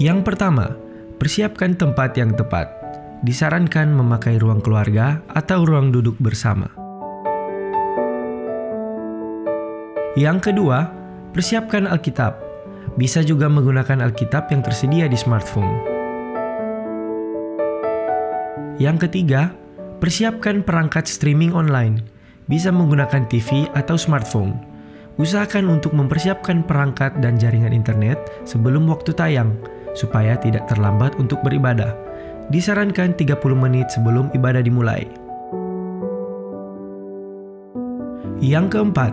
Yang pertama, persiapkan tempat yang tepat. Disarankan memakai ruang keluarga atau ruang duduk bersama. Yang kedua, persiapkan Alkitab. Bisa juga menggunakan Alkitab yang tersedia di smartphone. Yang ketiga, persiapkan perangkat streaming online. Bisa menggunakan TV atau smartphone. Usahakan untuk mempersiapkan perangkat dan jaringan internet sebelum waktu tayang, supaya tidak terlambat untuk beribadah. Disarankan 30 menit sebelum ibadah dimulai. Yang keempat,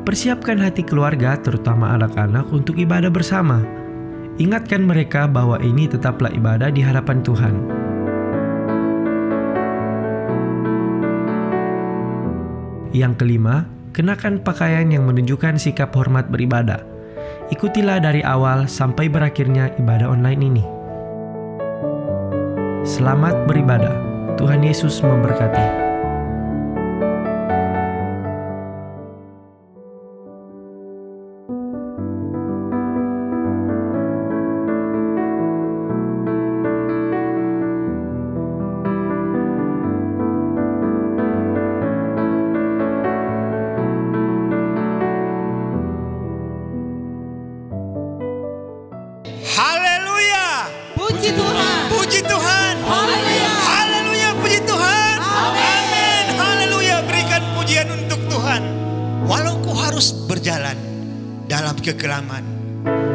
persiapkan hati keluarga terutama anak-anak untuk ibadah bersama. Ingatkan mereka bahwa ini tetaplah ibadah di hadapan Tuhan. Yang kelima, kenakan pakaian yang menunjukkan sikap hormat beribadah. Ikutilah dari awal sampai berakhirnya ibadah online ini. Selamat beribadah. Tuhan Yesus memberkati. Haleluya. Puji Tuhan. Puji Tuhan. Haleluya. Haleluya, puji Tuhan. Amin. Haleluya, berikan pujian untuk Tuhan. Walau kau harus berjalan dalam kekelaman,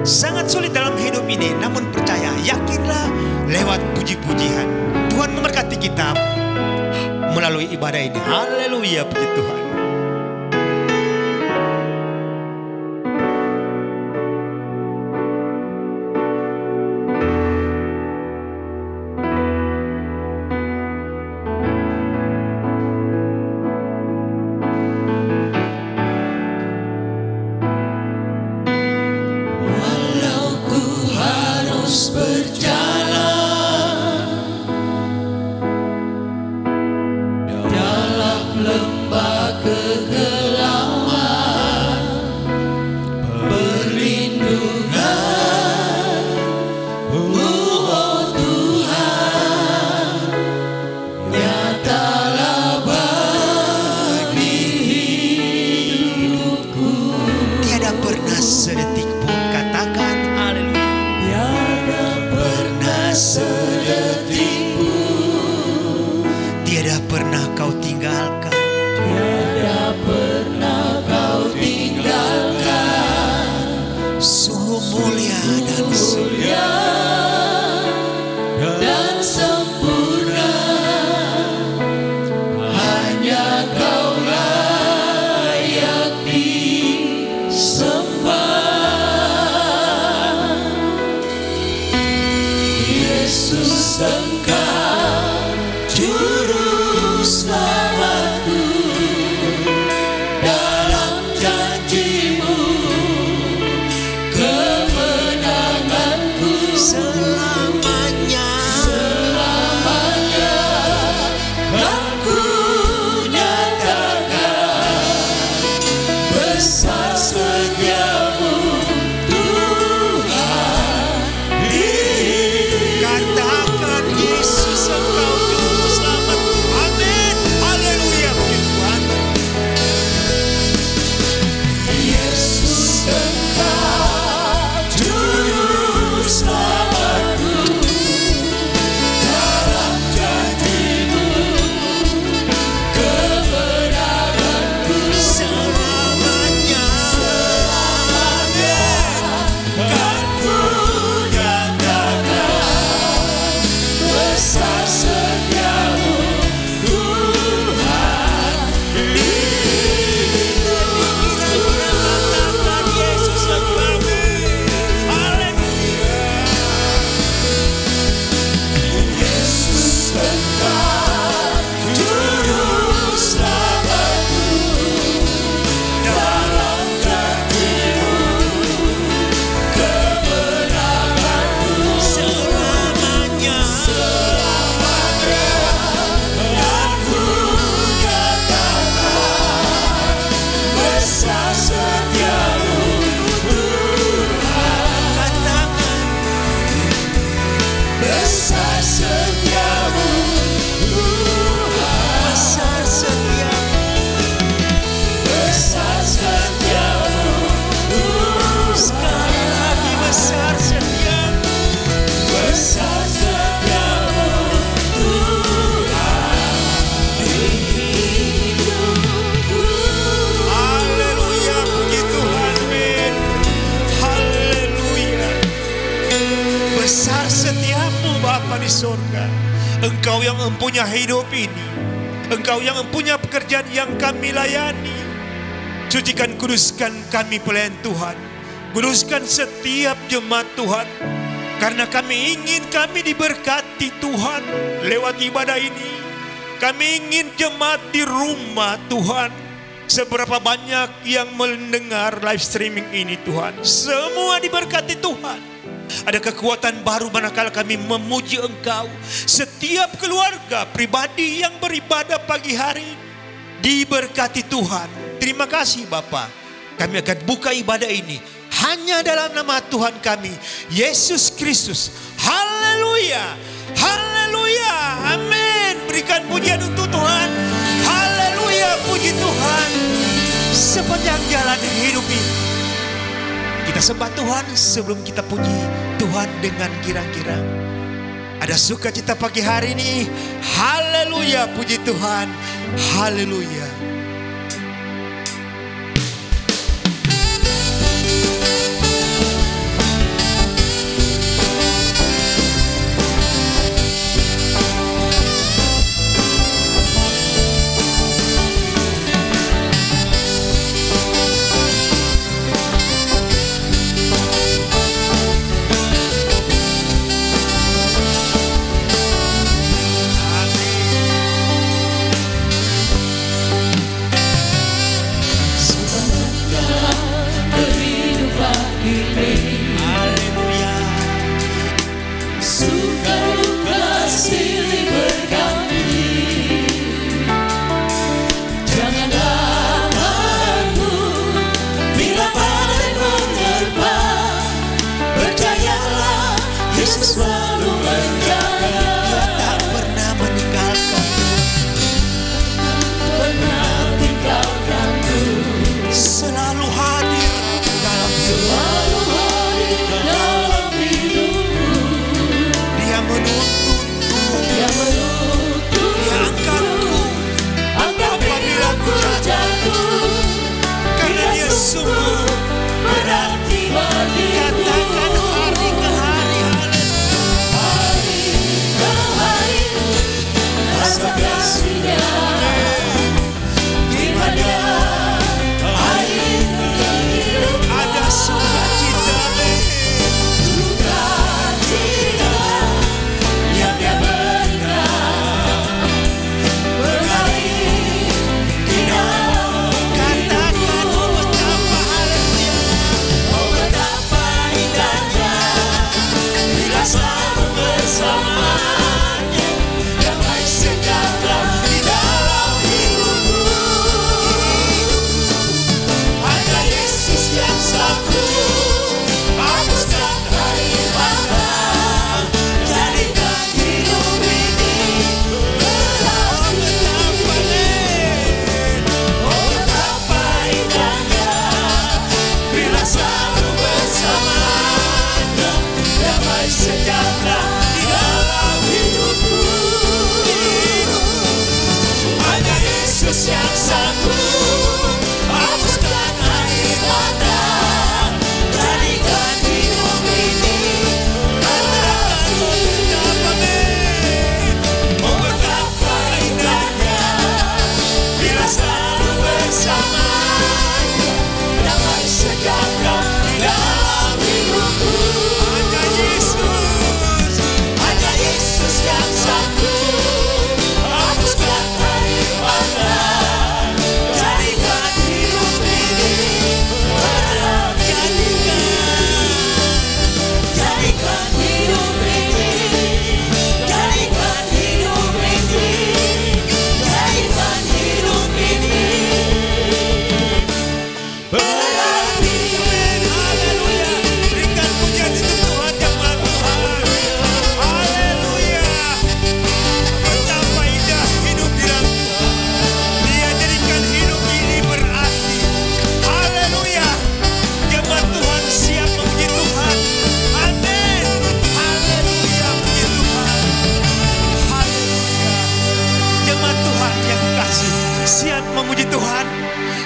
sangat sulit dalam hidup ini, namun percaya, yakinlah lewat puji-pujian. Tuhan memberkati kita melalui ibadah ini. Haleluya, puji Tuhan. Sedetik pun katakan haleluya. Tiada pernah sedetik pun, tiada pernah kau tinggalkan. Tiada pernah kau tinggalkan. Sungguh mulia dan mulia dan sempurna. Hanya kau layak disembah. Yesus, Engkau juru selamatku. Dalam janji-Mu kemenangan surga. Engkau yang mempunyai hidup ini, Engkau yang mempunyai pekerjaan yang kami layani. Sucikan, kuduskan kami pelayan Tuhan. Kuduskan setiap jemaat Tuhan. Karena kami ingin kami diberkati Tuhan lewat ibadah ini. Kami ingin jemaat di rumah Tuhan. Seberapa banyak yang mendengar live streaming ini Tuhan, semua diberkati Tuhan. Ada kekuatan baru manakala kami memuji Engkau. Setiap keluarga pribadi yang beribadah pagi hari diberkati Tuhan. Terima kasih Bapa. Kami akan buka ibadah ini hanya dalam nama Tuhan kami, Yesus Kristus. Haleluya, haleluya, amin. Berikan pujian untuk Tuhan. Haleluya, puji Tuhan. Sepanjang jalan hidup ini kita sembah Tuhan sebelum kita puji Tuhan dengan girang-girang. Ada sukacita pagi hari ini. Haleluya, puji Tuhan. Haleluya.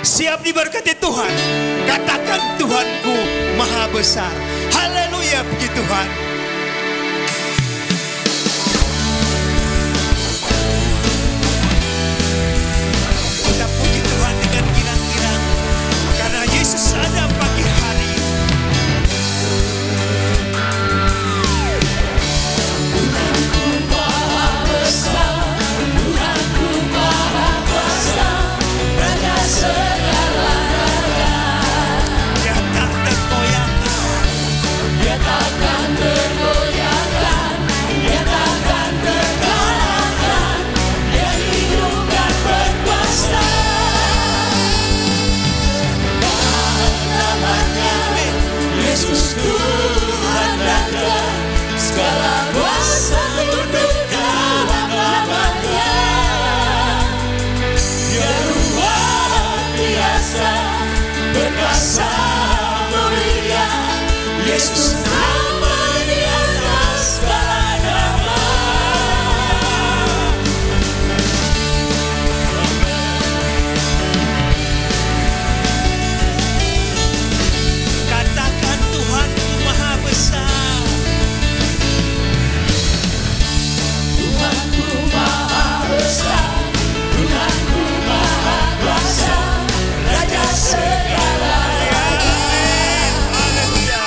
Siap diberkati Tuhan. Katakan Tuhanku maha besar. Haleluya, puji Tuhan. Yesus nama di atas segala nama. Katakan Tuhanku maha besar. Tuhanku maha besar, Tuhanku maha kuasa, Raja segala. Haleluya.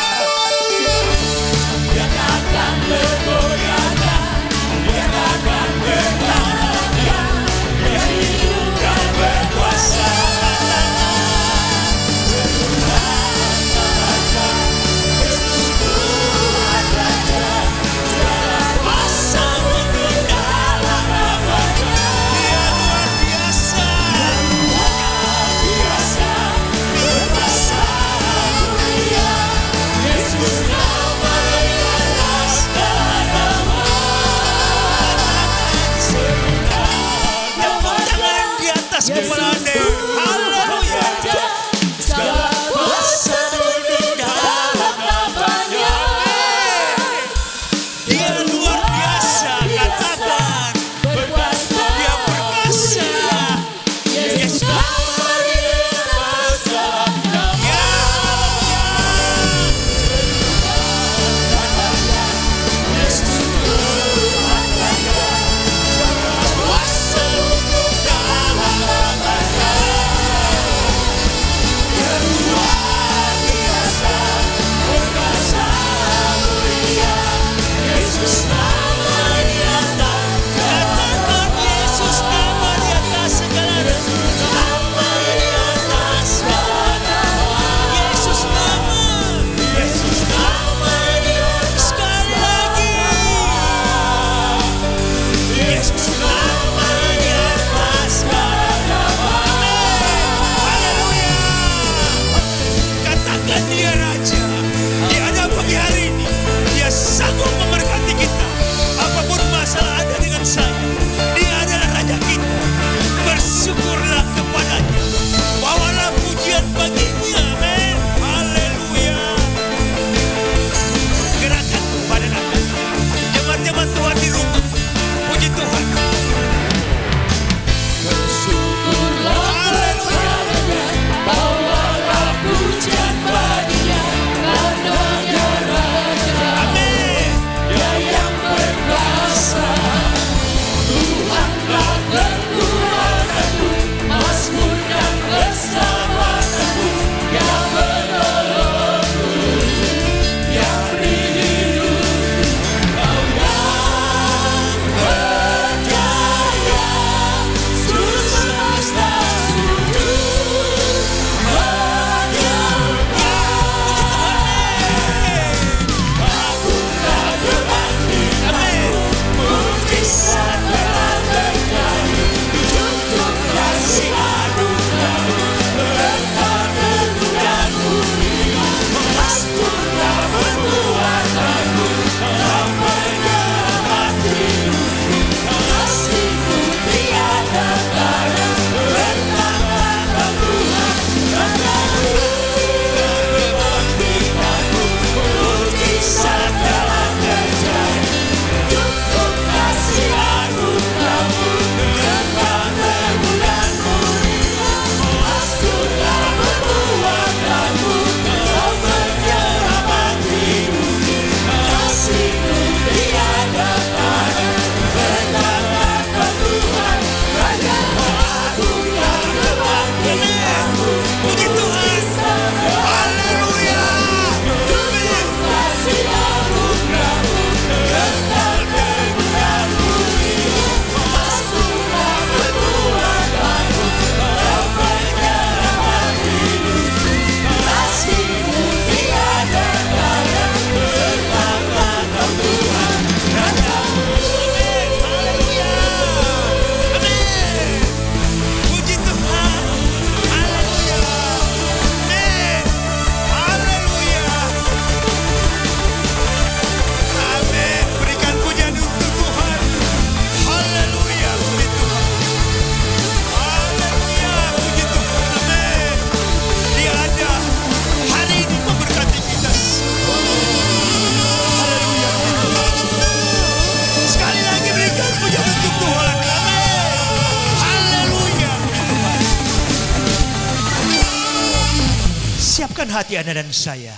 Persiapkan hati Anda dan saya.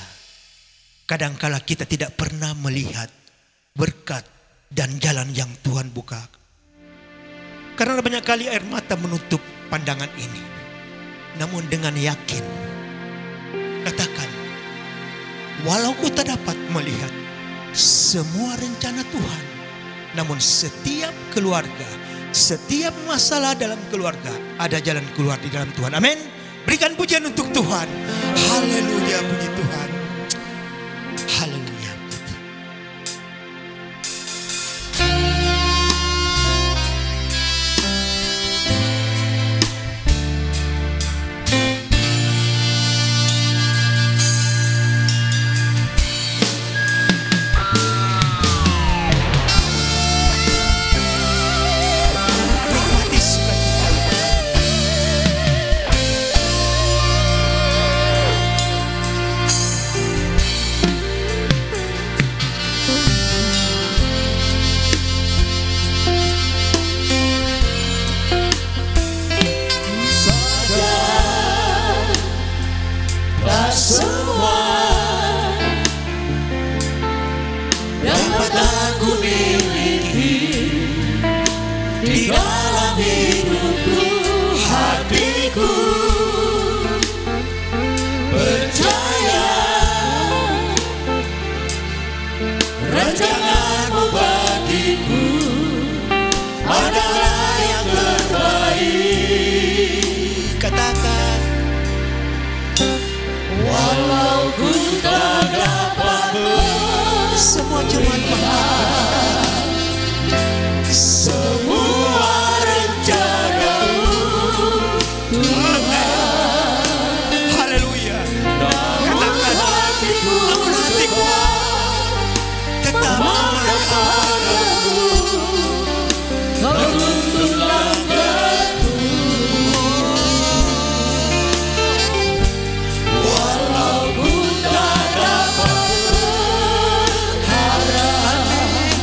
Kadangkala kita tidak pernah melihat berkat dan jalan yang Tuhan buka. Karena banyak kali air mata menutup pandangan ini. Namun dengan yakin, katakan, walau ku tak dapat melihat semua rencana Tuhan, namun setiap keluarga, setiap masalah dalam keluarga, ada jalan keluar di dalam Tuhan. Amin. Berikan pujian untuk Tuhan. Haleluya, puji Tuhan. Haleluya. Nikmati sukacita. Tak semua dapat aku miliki di dalam hidupku, hatiku percaya rancanganmu bagiku adalah yang terbaik. Katakan, Walau ku tak dapat semua jemaat Tuhan, semua rencanamu, haleluya. Katakan, namun hatiku tetap padamu kau tuntun langkahku. Walau ku tak dapat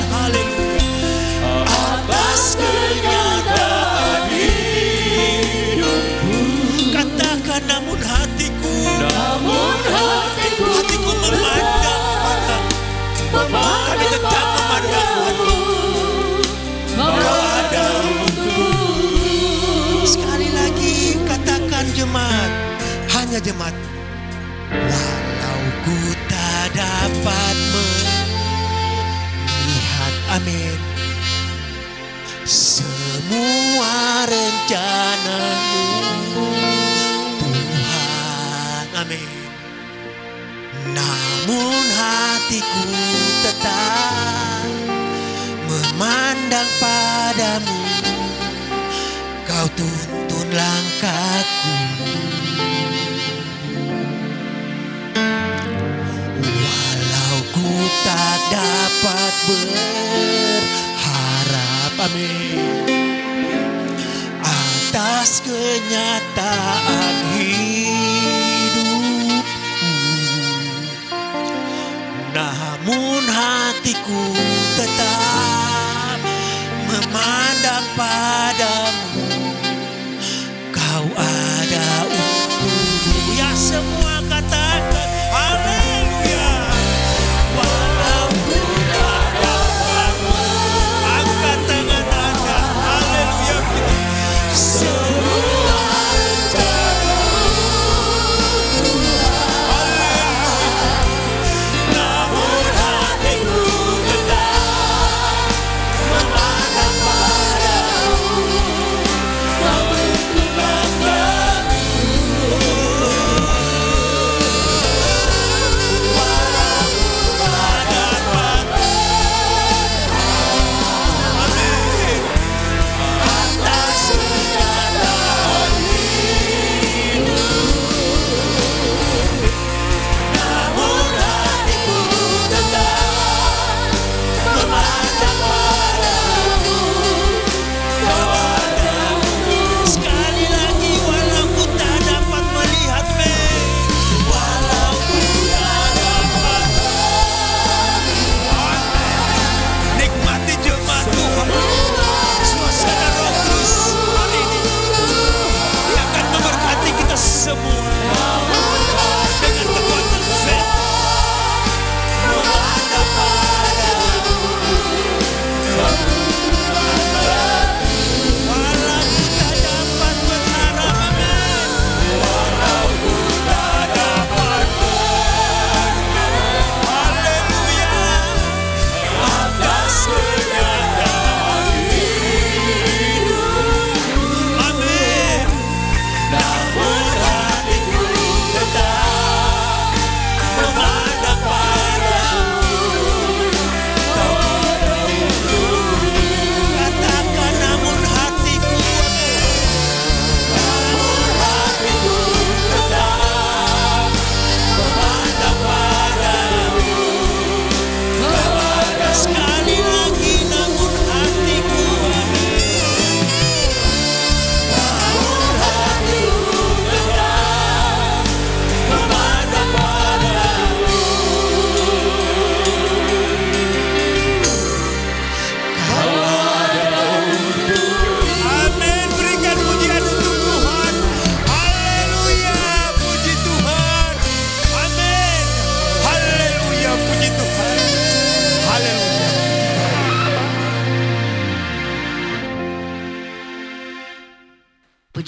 haleluya. atas kenyataan hidupku, Katakan, namun hatiku hatiku memandang padamu. Kami tetap memandangmu. Kau ada untukku. Sekali lagi katakan jemaat, hanya jemaat. Walau ku tak dapat melihat, amin, semua rencanamu Tuhan, amin. Namun hatiku tetap memandang padamu. Kau tuntun langkahku. Walau ku tak dapat berharap, amin, atas kenyataan hidupku, namun hatiku tetap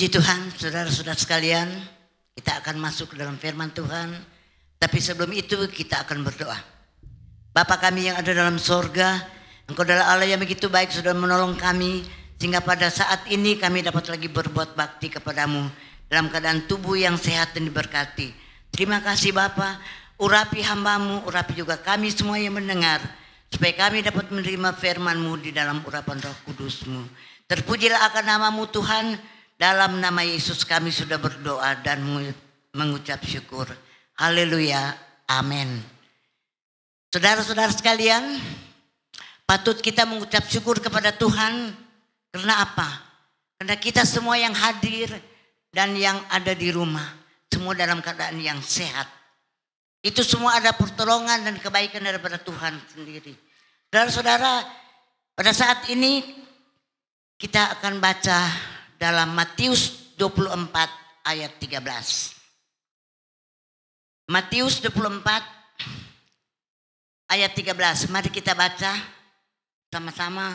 Puji Tuhan, saudara-saudara sekalian, kita akan masuk ke dalam firman Tuhan. Tapi sebelum itu kita akan berdoa. Bapa kami yang ada dalam sorga, Engkau adalah Allah yang begitu baik sudah menolong kami, sehingga pada saat ini kami dapat lagi berbuat bakti kepadamu dalam keadaan tubuh yang sehat dan diberkati. Terima kasih Bapa, urapi hambamu, urapi juga kami semua yang mendengar, supaya kami dapat menerima firman-Mu di dalam urapan Roh Kudus-Mu. Terpujilah akan nama-Mu Tuhan. Dalam nama Yesus kami sudah berdoa dan mengucap syukur. Haleluya. Amin. Saudara-saudara sekalian, patut kita mengucap syukur kepada Tuhan. Karena apa? Karena kita semua yang hadir dan yang ada di rumah, semua dalam keadaan yang sehat. Itu semua ada pertolongan dan kebaikan daripada Tuhan sendiri. Saudara-saudara, pada saat ini kita akan baca dalam Matius 24 ayat 13. Matius 24 ayat 13. Mari kita baca sama-sama.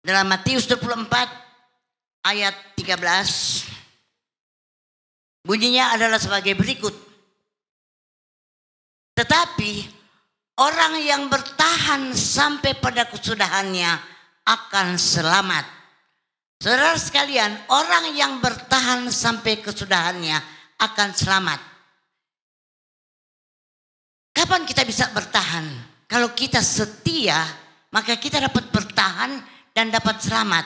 Dalam Matius 24 ayat 13. Bunyinya adalah sebagai berikut. Tetapi orang yang bertahan sampai pada kesudahannya akan selamat. Saudara sekalian, orang yang bertahan sampai kesudahannya akan selamat. Kapan kita bisa bertahan? Kalau kita setia, maka kita dapat bertahan dan dapat selamat.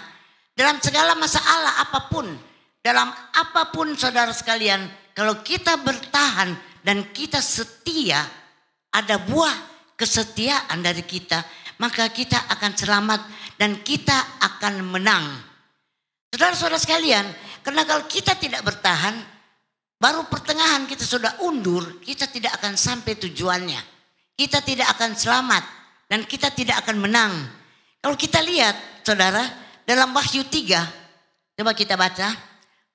Dalam segala masalah apapun, dalam apapun saudara sekalian, kalau kita bertahan dan kita setia, ada buah kesetiaan dari kita, maka kita akan selamat dan kita akan menang. Saudara-saudara sekalian, karena kalau kita tidak bertahan, baru pertengahan kita sudah undur, kita tidak akan sampai tujuannya. Kita tidak akan selamat dan kita tidak akan menang. Kalau kita lihat, saudara, dalam Wahyu 3, coba kita baca.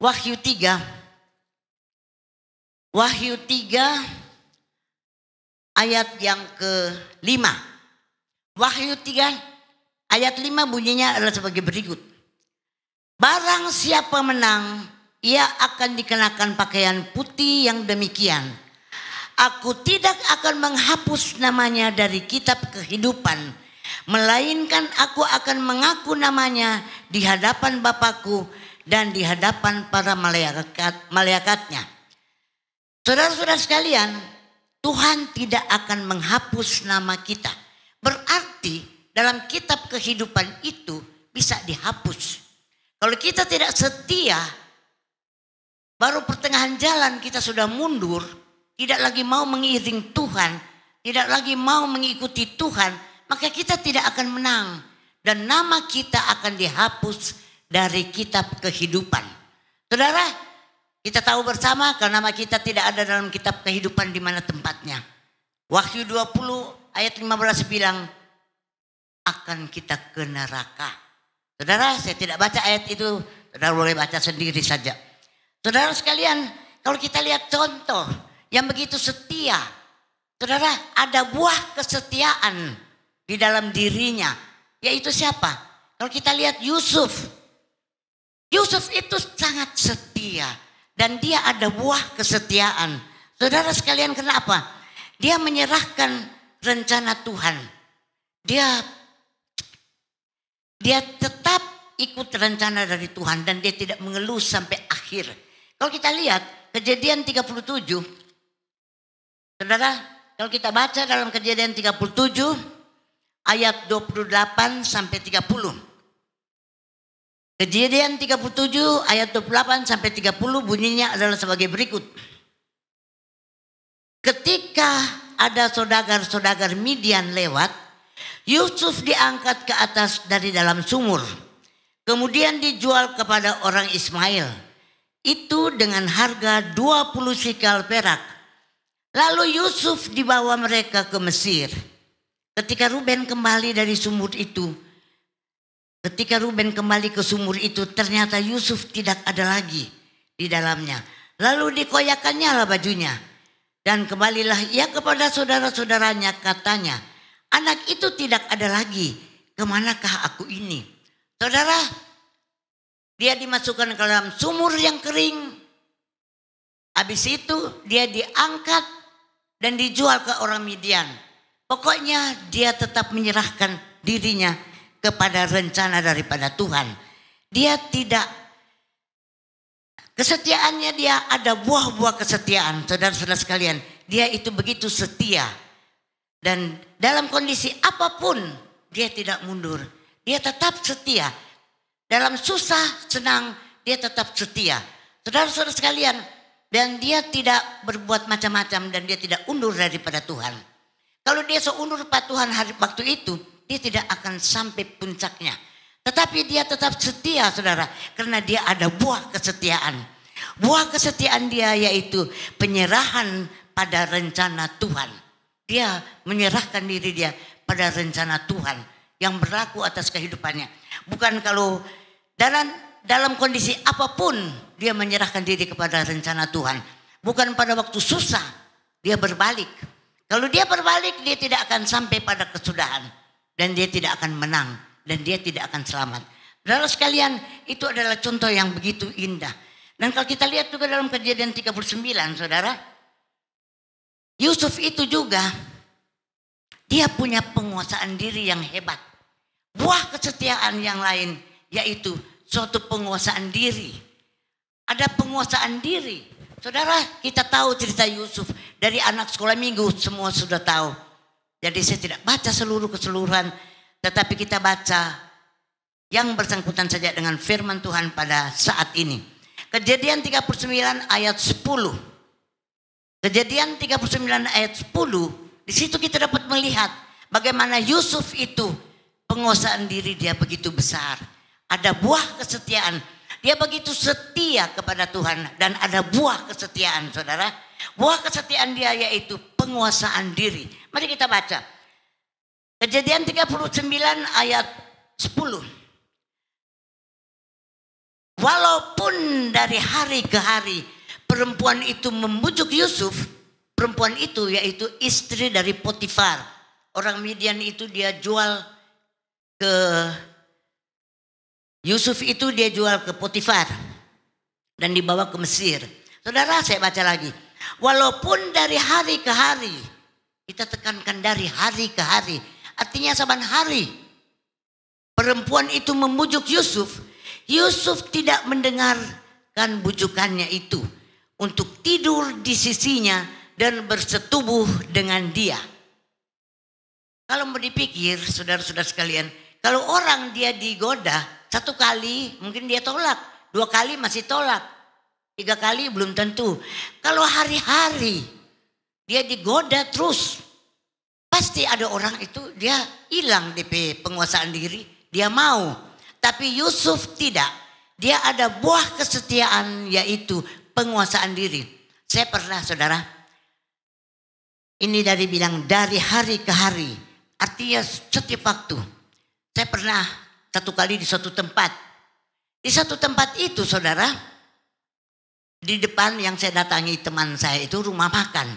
Wahyu 3. Wahyu 3 ayat yang ke-5. Wahyu 3 ayat 5 bunyinya adalah sebagai berikut. Barang siapa menang, ia akan dikenakan pakaian putih yang demikian. Aku tidak akan menghapus namanya dari kitab kehidupan, melainkan aku akan mengaku namanya di hadapan Bapakku dan di hadapan para malaikatnya. Saudara-saudara sekalian, Tuhan tidak akan menghapus nama kita. Berarti dalam kitab kehidupan itu bisa dihapus. Kalau kita tidak setia, baru pertengahan jalan kita sudah mundur, tidak lagi mau mengiring Tuhan, tidak lagi mau mengikuti Tuhan, maka kita tidak akan menang. Dan nama kita akan dihapus dari kitab kehidupan. Saudara, kita tahu bersama kalau nama kita tidak ada dalam kitab kehidupan, di mana tempatnya. Wahyu 20 ayat 15 bilang, akan kita ke neraka. Saudara, saya tidak baca ayat itu, saudara boleh baca sendiri saja. Saudara sekalian, kalau kita lihat contoh yang begitu setia, saudara, ada buah kesetiaan di dalam dirinya, yaitu siapa? Kalau kita lihat Yusuf, Yusuf itu sangat setia dan dia ada buah kesetiaan. Saudara sekalian, kenapa? Dia menyerahkan rencana Tuhan. Dia tetap ikut rencana dari Tuhan dan dia tidak mengeluh sampai akhir. Kalau kita lihat Kejadian 37, saudara, kalau kita baca dalam Kejadian 37 ayat 28 sampai 30. Kejadian 37 ayat 28 sampai 30 bunyinya adalah sebagai berikut. Ketika ada saudagar-saudagar Midian lewat, Yusuf diangkat ke atas dari dalam sumur. Kemudian dijual kepada orang Ismail. Itu dengan harga 20 sikal perak. Lalu Yusuf dibawa mereka ke Mesir. Ketika Ruben kembali dari sumur itu, ke sumur itu, ternyata Yusuf tidak ada lagi di dalamnya. Lalu dikoyakannya lah bajunya. Dan kembalilah ia kepada saudara-saudaranya, katanya, anak itu tidak ada lagi, kemanakah aku ini? Saudara, Dia dimasukkan ke dalam sumur yang kering. Habis itu dia diangkat dan dijual ke orang Midian. Pokoknya dia tetap menyerahkan dirinya kepada rencana daripada Tuhan. Dia tidak, kesetiaannya dia ada buah-buah kesetiaan. Saudara-saudara sekalian, dia itu begitu setia. Dan dalam kondisi apapun dia tidak mundur. Dia tetap setia. Dalam susah, senang, dia tetap setia. Saudara-saudara sekalian, dan dia tidak berbuat macam-macam dan dia tidak undur daripada Tuhan. Kalau dia seundur pada Tuhan waktu itu, dia tidak akan sampai puncaknya. Tetapi dia tetap setia, saudara, karena dia ada buah kesetiaan. Buah kesetiaan dia yaitu penyerahan pada rencana Tuhan. Dia menyerahkan diri dia pada rencana Tuhan yang berlaku atas kehidupannya. Bukan kalau dalam kondisi apapun dia menyerahkan diri kepada rencana Tuhan. Bukan pada waktu susah dia berbalik. Kalau dia berbalik, dia tidak akan sampai pada kesudahan. Dan dia tidak akan menang. Dan dia tidak akan selamat. Saudara sekalian, itu adalah contoh yang begitu indah. Dan kalau kita lihat juga dalam Kejadian 39, saudara. Yusuf itu juga, dia punya penguasaan diri yang hebat. Buah kesetiaan yang lain, yaitu suatu penguasaan diri. Ada penguasaan diri. Saudara, kita tahu cerita Yusuf dari anak sekolah minggu, semua sudah tahu. Jadi saya tidak baca seluruh keseluruhan, tetapi kita baca yang bersangkutan saja dengan firman Tuhan pada saat ini. Kejadian 39 ayat 10. Kejadian 39 ayat 10, di situ kita dapat melihat bagaimana Yusuf itu penguasaan diri dia begitu besar. Ada buah kesetiaan. Dia begitu setia kepada Tuhan dan ada buah kesetiaan, saudara. Buah kesetiaan dia yaitu penguasaan diri. Mari kita baca. Kejadian 39 ayat 10. Walaupun dari hari ke hari perempuan itu membujuk Yusuf, perempuan itu yaitu istri dari Potifar. Orang Midian itu dia jual ke Yusuf itu dia jual ke Potifar dan dibawa ke Mesir. Saudara, saya baca lagi. Walaupun dari hari ke hari, kita tekankan dari hari ke hari, artinya saban hari perempuan itu membujuk Yusuf. Yusuf tidak mendengarkan bujukannya itu untuk tidur di sisinya dan bersetubuh dengan dia. Kalau mau dipikir, saudara-saudara sekalian, kalau orang dia digoda, 1 kali mungkin dia tolak, 2 kali masih tolak, 3 kali belum tentu. Kalau hari-hari dia digoda terus, pasti ada orang itu dia hilang DP penguasaan diri, dia mau. Tapi Yusuf tidak, dia ada buah kesetiaan yaitu penguasaan diri. Saya pernah, saudara, ini dari bilang dari hari ke hari, artinya setiap waktu. Saya pernah 1 kali di suatu tempat. Di satu tempat itu, saudara, di depan yang saya datangi teman saya itu rumah makan.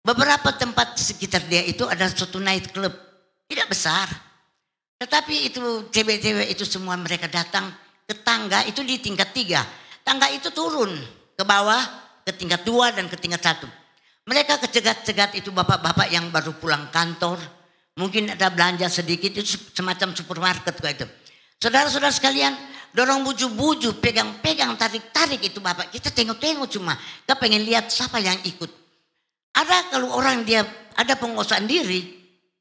Beberapa tempat sekitar dia itu ada suatu night club. Tidak besar. Tetapi itu cewek-cewek itu semua mereka datang ke tangga itu di tingkat 3. Tangga itu turun ke bawah ke tingkat 2 dan ke tingkat 1. Mereka kecegat-cegat itu bapak-bapak yang baru pulang kantor. Mungkin ada belanja sedikit, itu semacam supermarket kayak itu. Saudara-saudara sekalian, dorong buju-buju, pegang-pegang, tarik-tarik itu bapak. Kita tengok-tengok cuma, kita pengen lihat siapa yang ikut. Ada kalau orang dia ada penguasaan diri,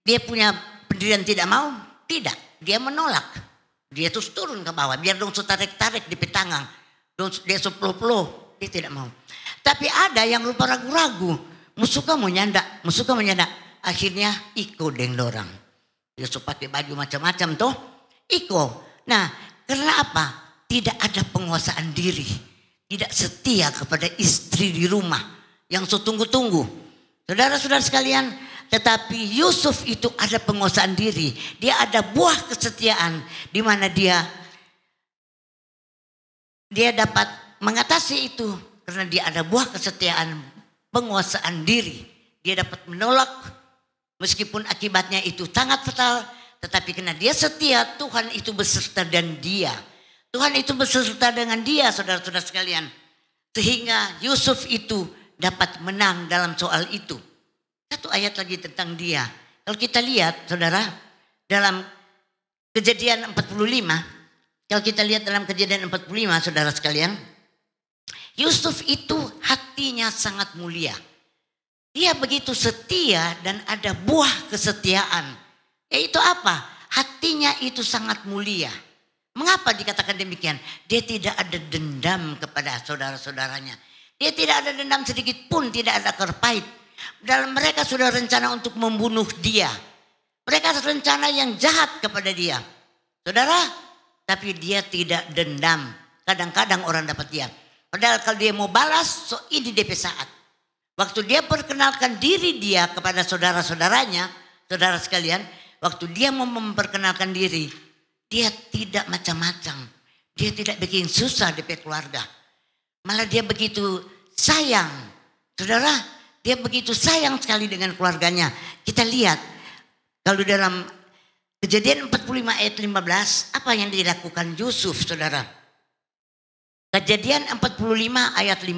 dia punya pendirian tidak mau, tidak. Dia menolak. Dia terus turun ke bawah, biar dong tarik-tarik di petangang. Dia sepuluh-puluh, dia tidak mau. Tapi ada yang lupa ragu-ragu, musuhnya mau nyandak. Akhirnya ikut dengan dorang. Dia pakai baju macam-macam tuh, ikut. Nah, karena apa? Tidak ada penguasaan diri. Tidak setia kepada istri di rumah yang setunggu-tunggu. Saudara-saudara sekalian, tetapi Yusuf itu ada penguasaan diri. Dia ada buah kesetiaan di mana dia dapat mengatasi itu karena dia ada buah kesetiaan, penguasaan diri. Dia dapat menolak meskipun akibatnya itu sangat fatal, tetapi karena dia setia, Tuhan itu beserta dan dia. Tuhan itu beserta dengan dia, saudara-saudara sekalian. Sehingga Yusuf itu dapat menang dalam soal itu. Satu ayat lagi tentang dia. Kalau kita lihat, saudara, dalam Kejadian 45. Kalau kita lihat dalam Kejadian 45, saudara sekalian. Yusuf itu hatinya sangat mulia. Dia begitu setia dan ada buah kesetiaan. Yaitu apa? Hatinya itu sangat mulia. Mengapa dikatakan demikian? Dia tidak ada dendam kepada saudara-saudaranya. Dia tidak ada dendam sedikit pun, tidak ada kerpait. Dalam mereka sudah rencana untuk membunuh dia. Mereka rencana yang jahat kepada dia. Saudara, tapi dia tidak dendam. Kadang-kadang orang dapat dia. Padahal kalau dia mau balas, so ini DP saat. Waktu dia perkenalkan diri dia kepada saudara-saudaranya, saudara sekalian, waktu dia mau memperkenalkan diri, dia tidak macam-macam. Dia tidak bikin susah DP keluarga. Malah dia begitu sayang. Saudara, dia begitu sayang sekali dengan keluarganya. Kita lihat, kalau dalam Kejadian 45 ayat 15, apa yang dilakukan Yusuf, saudara? Kejadian 45 ayat 15.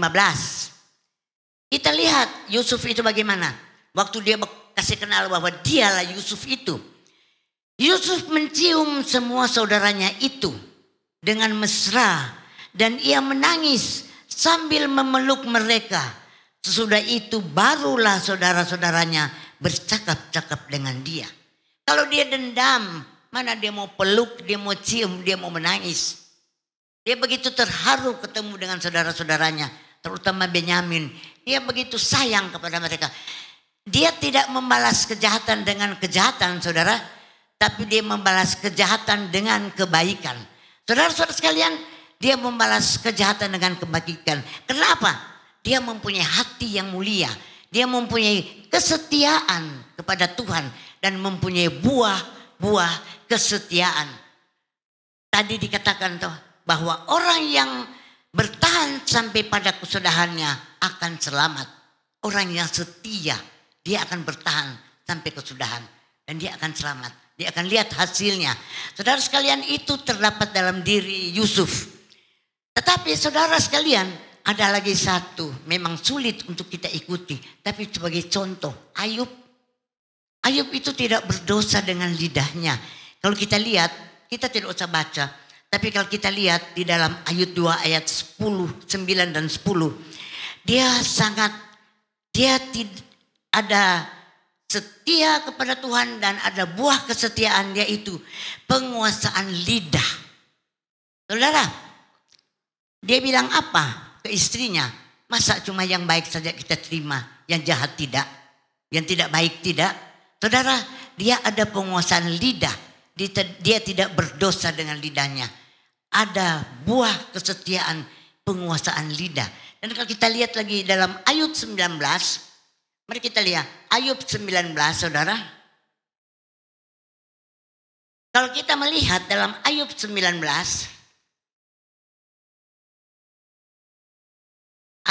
Kita lihat Yusuf itu bagaimana. Waktu dia kasih kenal bahwa dialah Yusuf itu. Yusuf mencium semua saudaranya itu dengan mesra. Dan ia menangis sambil memeluk mereka. Sesudah itu barulah saudara-saudaranya bercakap-cakap dengan dia. Kalau dia dendam, mana dia mau peluk, dia mau cium, dia mau menangis. Dia begitu terharu ketemu dengan saudara-saudaranya, terutama Benyamin. Dia begitu sayang kepada mereka. Dia tidak membalas kejahatan dengan kejahatan, saudara. Tapi dia membalas kejahatan dengan kebaikan. Saudara-saudara sekalian, dia membalas kejahatan dengan kebaikan. Kenapa? Dia mempunyai hati yang mulia. Dia mempunyai kesetiaan kepada Tuhan. Dan mempunyai buah-buah kesetiaan. Tadi dikatakan toh, bahwa orang yang bertahan sampai pada kesudahannya akan selamat. Orang yang setia, dia akan bertahan sampai kesudahan. Dan dia akan selamat. Dia akan lihat hasilnya. Saudara sekalian, itu terdapat dalam diri Yusuf. Tetapi saudara sekalian, ada lagi satu. Memang sulit untuk kita ikuti. Tapi sebagai contoh, Ayub. Ayub itu tidak berdosa dengan lidahnya. Kalau kita lihat, kita tidak usah baca. Tapi kalau kita lihat di dalam Ayub 2 ayat 10, 9 dan 10. Dia ada setia kepada Tuhan dan ada buah kesetiaan, yaitu penguasaan lidah. Saudara, dia bilang apa ke istrinya? Masa cuma yang baik saja kita terima, yang jahat tidak, yang tidak baik tidak? Saudara, dia ada penguasaan lidah. Dia tidak berdosa dengan lidahnya. Ada buah kesetiaan, penguasaan lidah. Dan kalau kita lihat lagi dalam Ayub 19, mari kita lihat Ayub 19, saudara. Kalau kita melihat dalam Ayub 19,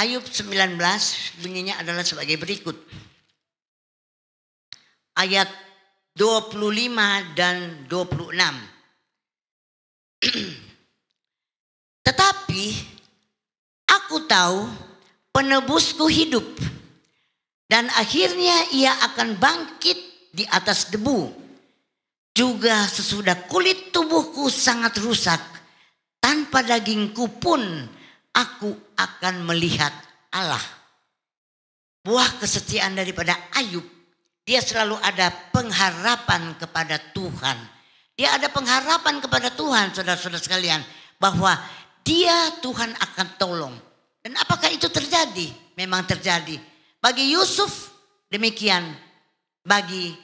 Ayub 19 bunyinya adalah sebagai berikut. Ayat 25 dan 26. Tetapi aku tahu penebusku hidup. Dan akhirnya ia akan bangkit di atas debu. Juga sesudah kulit tubuhku sangat rusak, tanpa dagingku pun aku akan melihat Allah. Buah kesetiaan daripada Ayub. Dia selalu ada pengharapan kepada Tuhan. Dia ada pengharapan kepada Tuhan, saudara-saudara sekalian. Bahwa dia Tuhan akan tolong. Dan apakah itu terjadi? Memang terjadi. Bagi Yusuf demikian. Bagi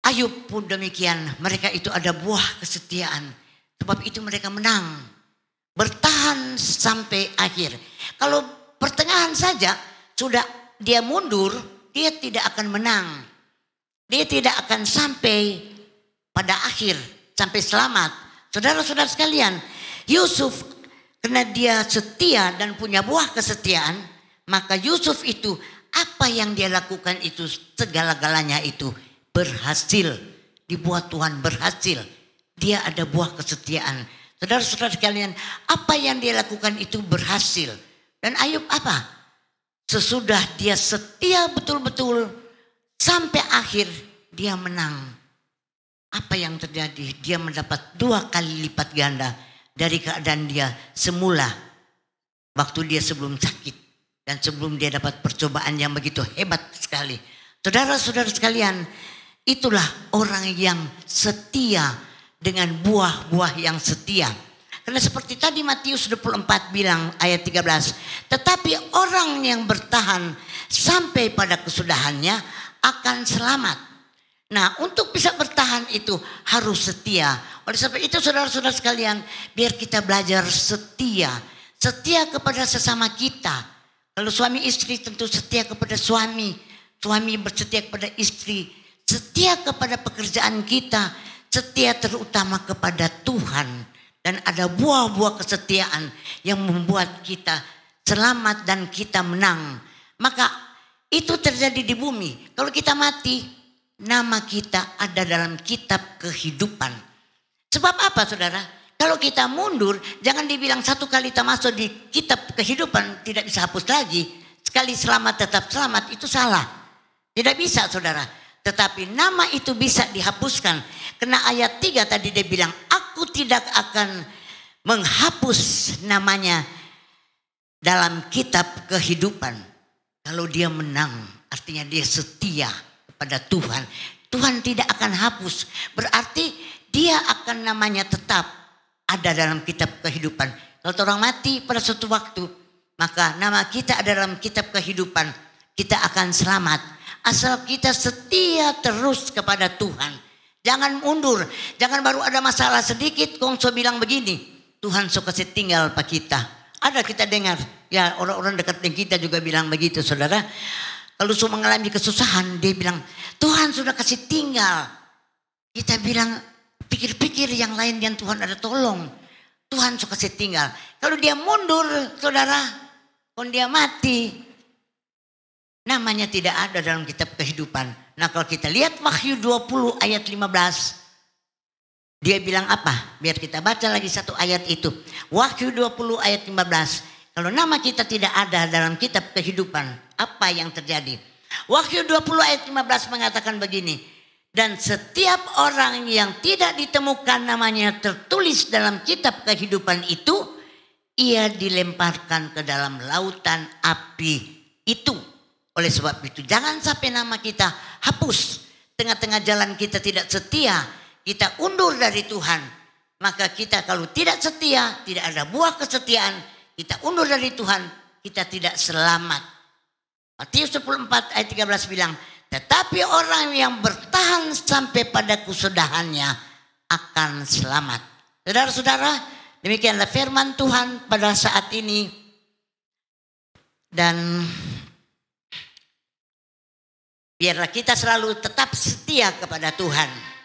Ayub pun demikian. Mereka itu ada buah kesetiaan. Sebab itu mereka menang. Bertahan sampai akhir. Kalau pertengahan saja sudah dia mundur, dia tidak akan menang. Dia tidak akan sampai pada akhir, sampai selamat. Saudara-saudara sekalian, Yusuf karena dia setia dan punya buah kesetiaan, maka Yusuf itu apa yang dia lakukan itu segala-galanya itu berhasil. Dibuat Tuhan berhasil. Dia ada buah kesetiaan. Saudara-saudara sekalian, apa yang dia lakukan itu berhasil. Dan Ayub apa? Sesudah dia setia betul-betul sampai akhir dia menang. Apa yang terjadi? Dia mendapat 2 kali lipat ganda dari keadaan dia semula. Waktu dia sebelum sakit. Dan sebelum dia dapat percobaan yang begitu hebat sekali. Saudara-saudara sekalian, itulah orang yang setia dengan buah-buah yang setia. Karena seperti tadi Matius 24 bilang ayat 13. Tetapi orang yang bertahan sampai pada kesudahannya akan selamat. Nah, untuk bisa bertahan itu harus setia. Oleh sebab itu saudara-saudara sekalian, biar kita belajar setia. Setia kepada sesama kita. Kalau suami istri tentu setia kepada suami. Suami bersetia kepada istri. Setia kepada pekerjaan kita. Setia terutama kepada Tuhan. Dan ada buah-buah kesetiaan yang membuat kita selamat dan kita menang. Maka itu terjadi di bumi. Kalau kita mati, nama kita ada dalam kitab kehidupan. Sebab apa saudara? Kalau kita mundur, jangan dibilang 1 kali kita masuk di kitab kehidupan tidak bisa hapus lagi. Sekali selamat tetap selamat, itu salah. Tidak bisa saudara. Tetapi nama itu bisa dihapuskan. Karena ayat 3 tadi dia bilang, aku tidak akan menghapus namanya dalam kitab kehidupan. Kalau dia menang, artinya dia setia kepada Tuhan. Tuhan tidak akan hapus. Berarti dia akan namanya tetap ada dalam kitab kehidupan. Kalau orang mati pada suatu waktu, maka nama kita ada dalam kitab kehidupan. Kita akan selamat. Asal kita setia terus kepada Tuhan. Jangan mundur. Jangan baru ada masalah sedikit kongso bilang begini. Tuhan suka kasih tinggal pak kita. Ada kita dengar. Ya orang-orang dekat dengan kita juga bilang begitu saudara. Kalau sudah mengalami kesusahan dia bilang Tuhan sudah kasih tinggal. Kita bilang pikir-pikir yang lain yang Tuhan ada tolong. Tuhan suka kasih tinggal. Kalau dia mundur saudara. Kalau dia mati. Namanya tidak ada dalam kitab kehidupan. Nah kalau kita lihat Wahyu 20 ayat 15. Dia bilang apa? Biar kita baca lagi satu ayat itu. Wahyu 20 ayat 15. Kalau nama kita tidak ada dalam kitab kehidupan. Apa yang terjadi? Wahyu 20 ayat 15 mengatakan begini. Dan setiap orang yang tidak ditemukan namanya tertulis dalam kitab kehidupan itu. Ia dilemparkan ke dalam lautan api itu. Oleh sebab itu jangan sampai nama kita hapus. Tengah-tengah jalan kita tidak setia. Kita undur dari Tuhan. Maka kita kalau tidak setia. Tidak ada buah kesetiaan. Kita undur dari Tuhan. Kita tidak selamat. Matius 24 ayat 13 bilang. Tetapi orang yang bertahan sampai pada kesudahannya akan selamat. Saudara-saudara. Demikianlah firman Tuhan pada saat ini. Dan biarlah kita selalu tetap setia kepada Tuhan.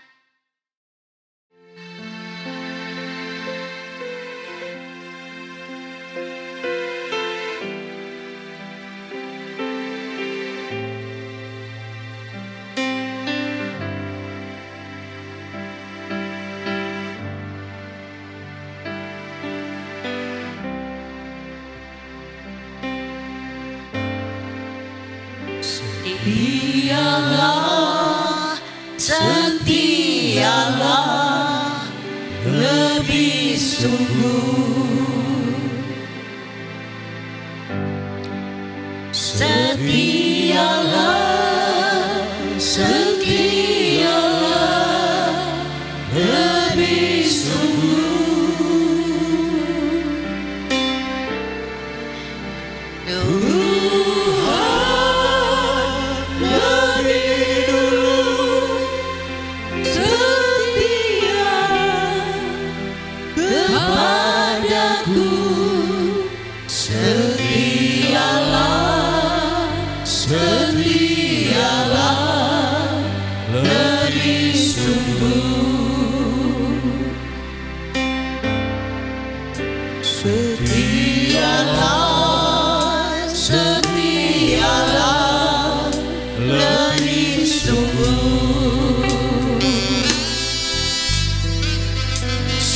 Setialah lebih sungguh. Setialah lebih sungguh.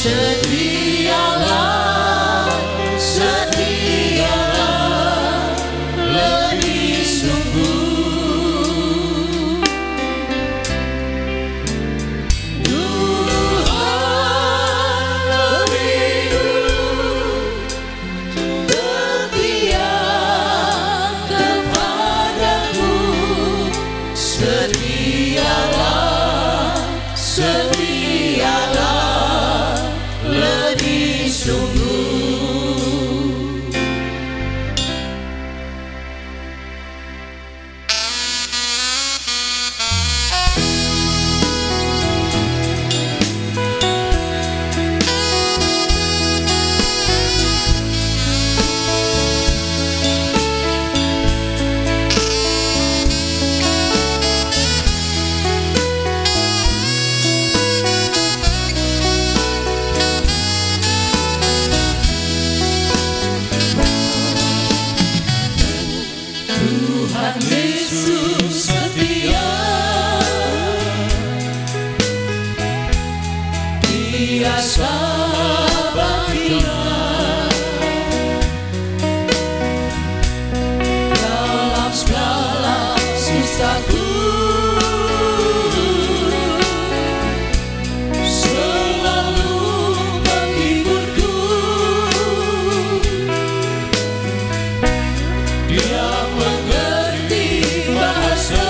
Setia Tuhan Yesus setia, Dia sabar dalam segala susahku, selalu menghiburku. Dia mengerti bahasa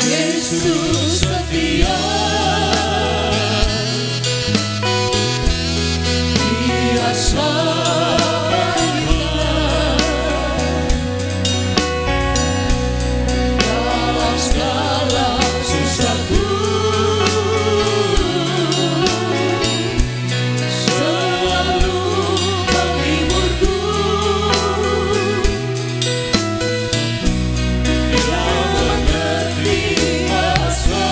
Yesus setia, Dia sabar dalam segala susahku, selalu menghiburku. Dia mengerti bahasa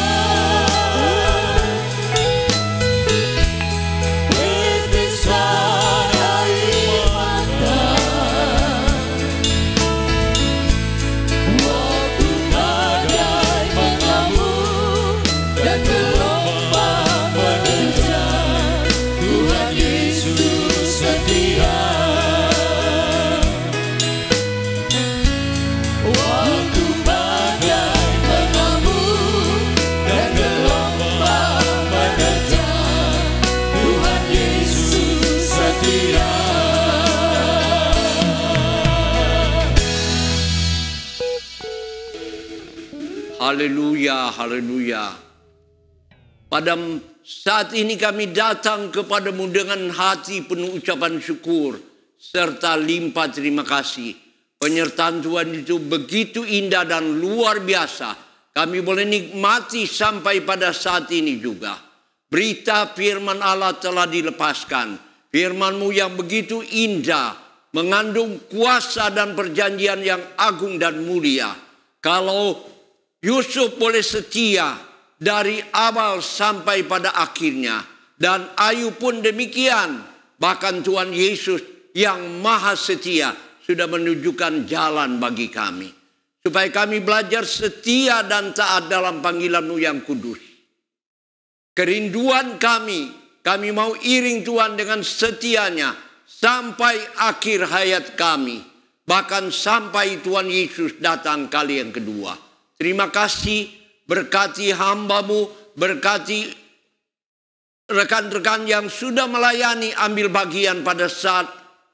Haleluya, haleluya. Pada saat ini kami datang kepadamu dengan hati penuh ucapan syukur serta limpah terima kasih. Penyertaan Tuhan itu begitu indah dan luar biasa. Kami boleh nikmati sampai pada saat ini juga. Berita firman Allah telah dilepaskan. Firman-Mu yang begitu indah, mengandung kuasa dan perjanjian yang agung dan mulia. Kalau Yusuf boleh setia dari awal sampai pada akhirnya. Dan Ayub pun demikian. Bahkan Tuhan Yesus yang maha setia sudah menunjukkan jalan bagi kami. Supaya kami belajar setia dan taat dalam panggilan-Mu yang kudus. Kerinduan kami mau iring Tuhan dengan setianya sampai akhir hayat kami. Bahkan sampai Tuhan Yesus datang kali yang kedua. Terima kasih, berkati hamba-Mu, berkati rekan-rekan yang sudah melayani ambil bagian pada saat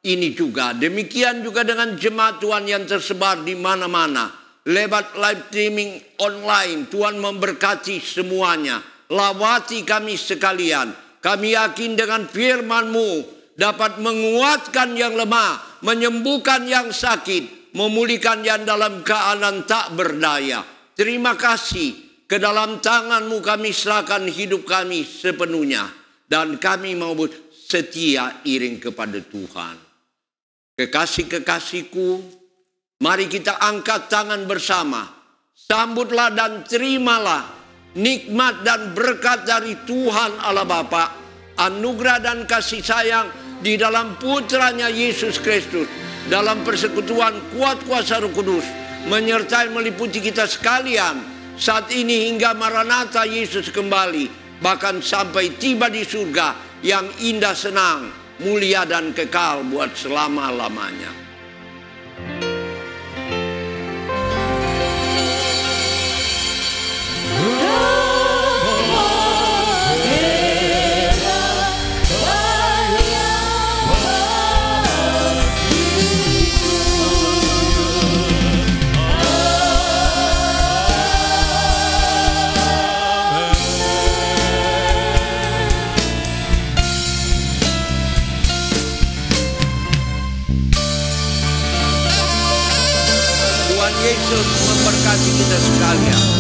ini juga. Demikian juga dengan jemaat Tuhan yang tersebar di mana-mana. Lewat live streaming online, Tuhan memberkati semuanya. Lawati kami sekalian. Kami yakin dengan firman-Mu dapat menguatkan yang lemah, menyembuhkan yang sakit, memulihkan yang dalam keadaan tak berdaya. Terima kasih, ke dalam tangan-Mu kami serahkan hidup kami sepenuhnya. Dan kami mau setia iring kepada Tuhan. Kekasih-kekasihku, mari kita angkat tangan bersama. Sambutlah dan terimalah nikmat dan berkat dari Tuhan Allah Bapa, anugerah dan kasih sayang di dalam putranya Yesus Kristus, dalam persekutuan kuat kuasa Roh Kudus, menyertai meliputi kita sekalian saat ini hingga Maranatha Yesus kembali, bahkan sampai tiba di surga yang indah, senang, mulia dan kekal buat selama-lamanya. Yesus memberkati kita sekalian.